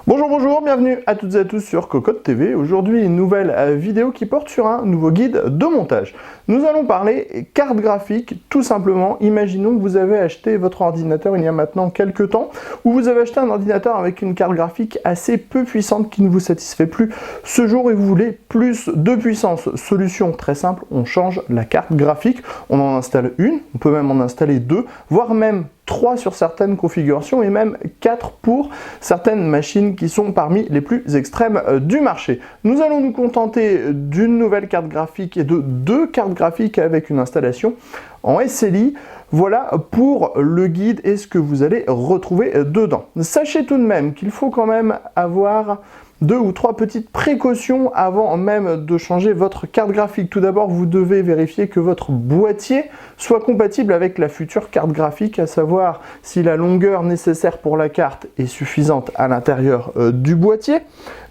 Bonjour, bienvenue à toutes et à tous sur Cocotte TV. Aujourd'hui, une nouvelle vidéo qui porte sur un nouveau guide de montage. Nous allons parler carte graphique, tout simplement. Imaginons que vous avez acheté votre ordinateur il y a maintenant quelques temps, ou vous avez acheté un ordinateur avec une carte graphique assez peu puissante qui ne vous satisfait plus ce jour et vous voulez plus de puissance. Solution très simple, on change la carte graphique. On en installe une, on peut même en installer deux, voire même 3 sur certaines configurations et même 4 pour certaines machines qui sont parmi les plus extrêmes du marché. Nous allons nous contenter d'une nouvelle carte graphique et de 2 cartes graphiques avec une installation en SLI. Voilà pour le guide et ce que vous allez retrouver dedans. Sachez tout de même qu'il faut quand même avoir 2 ou 3 petites précautions avant même de changer votre carte graphique. Tout d'abord, vous devez vérifier que votre boîtier soit compatible avec la future carte graphique, à savoir si la longueur nécessaire pour la carte est suffisante à l'intérieur du boîtier,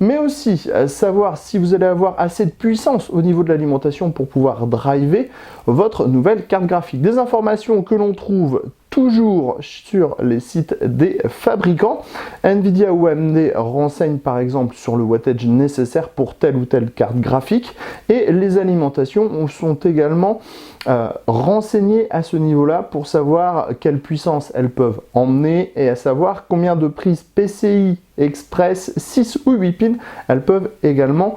mais aussi savoir si vous allez avoir assez de puissance au niveau de l'alimentation pour pouvoir driver votre nouvelle carte graphique. Des informations que l'on trouve toujours sur les sites des fabricants. Nvidia ou AMD renseignent par exemple sur le wattage nécessaire pour telle ou telle carte graphique et les alimentations sont également renseignées à ce niveau-là pour savoir quelle puissance elles peuvent emmener et à savoir combien de prises PCI Express 6 ou 8 pins elles peuvent également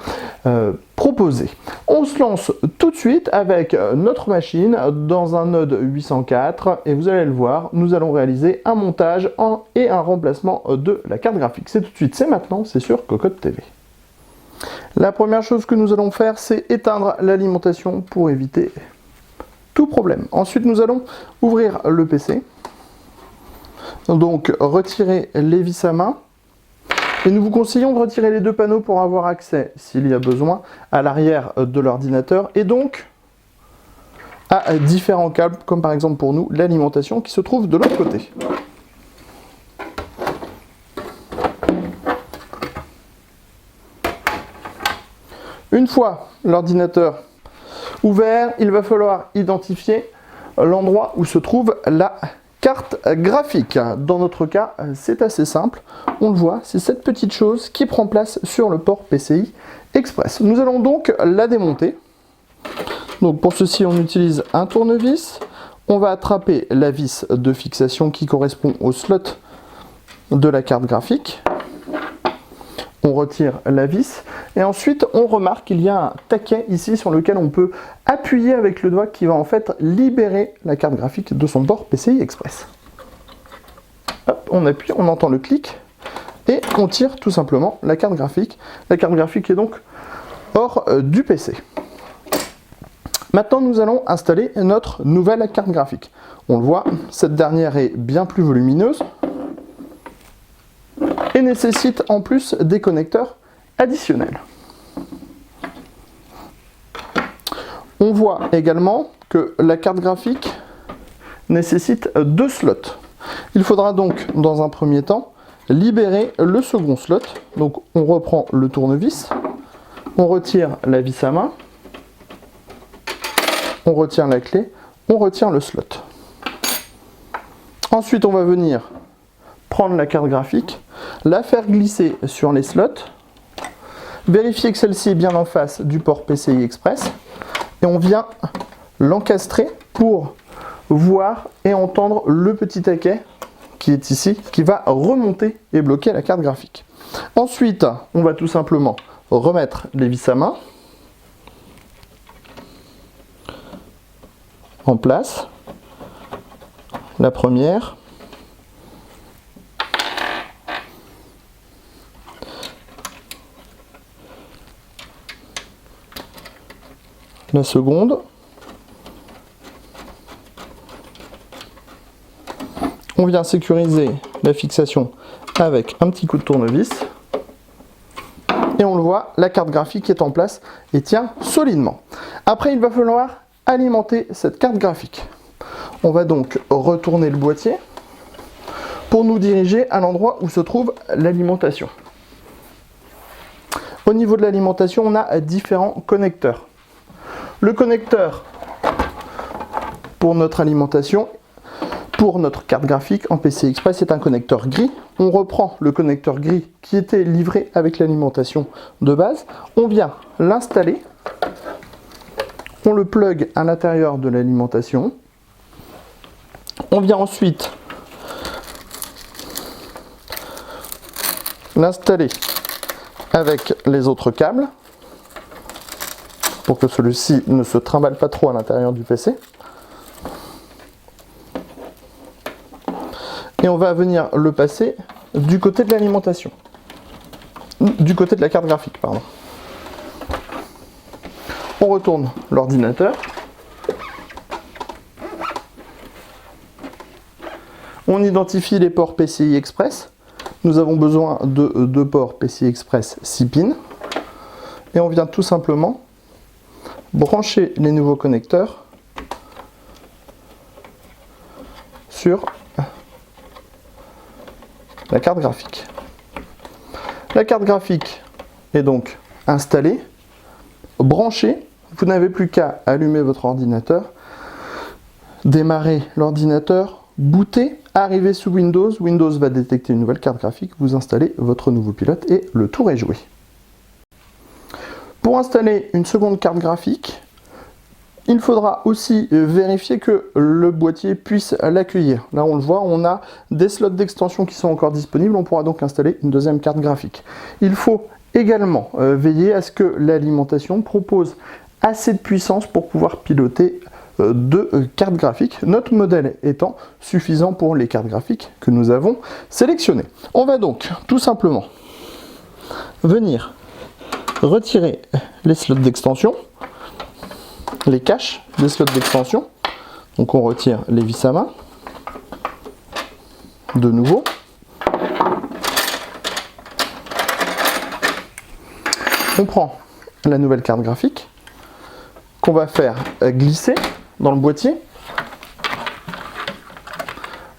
proposer. On se lance tout de suite avec notre machine dans un node 804 et vous allez le voir, nous allons réaliser un montage et un remplacement de la carte graphique. C'est tout de suite, c'est maintenant, c'est sur Cocotte TV. La première chose que nous allons faire, c'est éteindre l'alimentation pour éviter tout problème. Ensuite, nous allons ouvrir le PC. Donc, retirer les vis à main. Et nous vous conseillons de retirer les 2 panneaux pour avoir accès, s'il y a besoin, à l'arrière de l'ordinateur et donc à différents câbles, comme par exemple pour nous, l'alimentation qui se trouve de l'autre côté. Une fois l'ordinateur ouvert, il va falloir identifier l'endroit où se trouve la carte graphique. Dans notre cas, c'est assez simple. On le voit, c'est cette petite chose qui prend place sur le port PCI Express. Nous allons donc la démonter. Donc pour ceci, on utilise un tournevis. On va attraper la vis de fixation qui correspond au slot de la carte graphique. On retire la vis et ensuite on remarque qu'il y a un taquet ici sur lequel on peut appuyer avec le doigt qui va en fait libérer la carte graphique de son port PCI Express. Hop, on appuie, on entend le clic et on tire tout simplement la carte graphique. La carte graphique est donc hors du PC. Maintenant nous allons installer notre nouvelle carte graphique. On le voit, cette dernière est bien plus volumineuse et nécessite en plus des connecteurs additionnels. On voit également que la carte graphique nécessite 2 slots. Il faudra donc dans un premier temps libérer le second slot. Donc on reprend le tournevis, on retire la vis à main, on retire la clé, on retire le slot. Ensuite on va venir prendre la carte graphique, la faire glisser sur les slots, vérifier que celle-ci est bien en face du port PCI Express et on vient l'encastrer pour voir et entendre le petit taquet qui est ici, qui va remonter et bloquer la carte graphique. Ensuite, on va tout simplement remettre les vis à main en place. La première. La seconde. On vient sécuriser la fixation avec un petit coup de tournevis. Et on le voit, la carte graphique est en place et tient solidement. Après, il va falloir alimenter cette carte graphique. On va donc retourner le boîtier. pour nous diriger à l'endroit où se trouve l'alimentation. Au niveau de l'alimentation, on a différents connecteurs. Le connecteur pour notre alimentation, pour notre carte graphique en PCI Express, c'est un connecteur gris. On reprend le connecteur gris qui était livré avec l'alimentation de base. On vient l'installer. On le plug à l'intérieur de l'alimentation. On vient ensuite l'installer avec les autres câbles pour que celui-ci ne se trimballe pas trop à l'intérieur du PC. Et on va venir le passer du côté de l'alimentation. Du côté de la carte graphique, pardon. On retourne l'ordinateur. On identifie les ports PCI Express. Nous avons besoin de 2 ports PCI Express 6 pins. Et on vient tout simplement brancher les nouveaux connecteurs sur la carte graphique. La carte graphique est donc installée, branchée. Vous n'avez plus qu'à allumer votre ordinateur, démarrer l'ordinateur, booter, arriver sous Windows. Windows va détecter une nouvelle carte graphique, vous installez votre nouveau pilote et le tour est joué. Pour installer une seconde carte graphique, il faudra aussi vérifier que le boîtier puisse l'accueillir. Là, on le voit, on a des slots d'extension qui sont encore disponibles. On pourra donc installer une deuxième carte graphique. Il faut également veiller à ce que l'alimentation propose assez de puissance pour pouvoir piloter 2 cartes graphiques. Notre modèle étant suffisant pour les cartes graphiques que nous avons sélectionnées. On va donc tout simplement venir retirer les slots d'extension, les caches des slots d'extension. Donc on retire les vis à main de nouveau. On prend la nouvelle carte graphique qu'on va faire glisser dans le boîtier.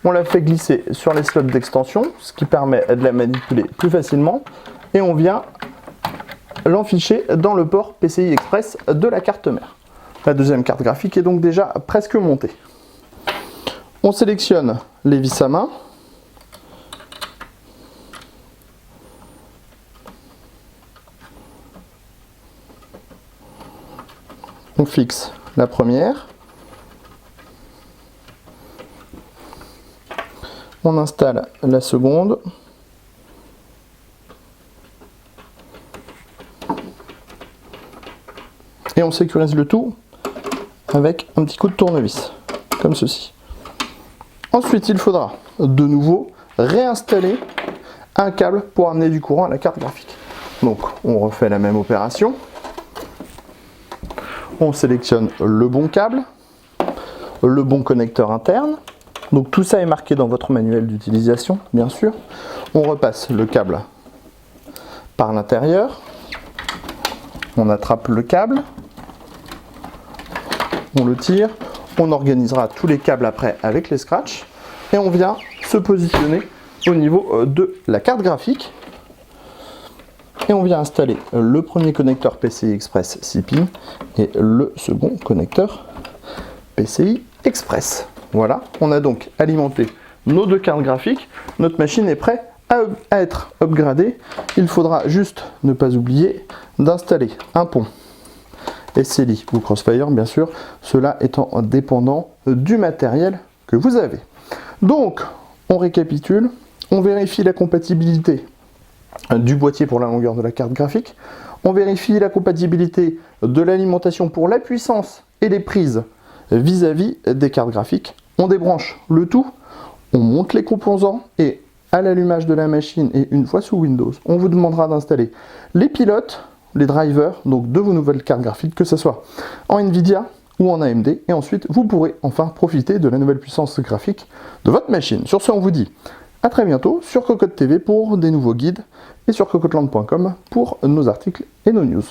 On la fait glisser sur les slots d'extension, ce qui permet de la manipuler plus facilement. Et on vient l'enficher dans le port PCI Express de la carte mère. La deuxième carte graphique est donc déjà presque montée. On sélectionne les vis à main. On fixe la première. On installe la seconde. Et on sécurise le tout avec un petit coup de tournevis, comme ceci. Ensuite, il faudra de nouveau réinstaller un câble pour amener du courant à la carte graphique. Donc, on refait la même opération. On sélectionne le bon câble, le bon connecteur interne. Donc, tout ça est marqué dans votre manuel d'utilisation, bien sûr. On repasse le câble par l'intérieur. On attrape le câble. On le tire, on organisera tous les câbles après avec les scratchs et on vient se positionner au niveau de la carte graphique et on vient installer le premier connecteur PCI Express 6 pins et le second connecteur PCI Express. Voilà, on a donc alimenté nos 2 cartes graphiques, notre machine est prête à être upgradée. Il faudra juste ne pas oublier d'installer un pont SLI ou Crossfire, bien sûr, cela étant dépendant du matériel que vous avez. Donc, on récapitule, on vérifie la compatibilité du boîtier pour la longueur de la carte graphique, on vérifie la compatibilité de l'alimentation pour la puissance et les prises vis-à-vis des cartes graphiques, on débranche le tout, on monte les composants et à l'allumage de la machine et une fois sous Windows, on vous demandera d'installer les pilotes, les drivers donc de vos nouvelles cartes graphiques, que ce soit en Nvidia ou en AMD, et ensuite vous pourrez enfin profiter de la nouvelle puissance graphique de votre machine. Sur ce, on vous dit à très bientôt sur Cocotte TV pour des nouveaux guides et sur cocotteland.com pour nos articles et nos news.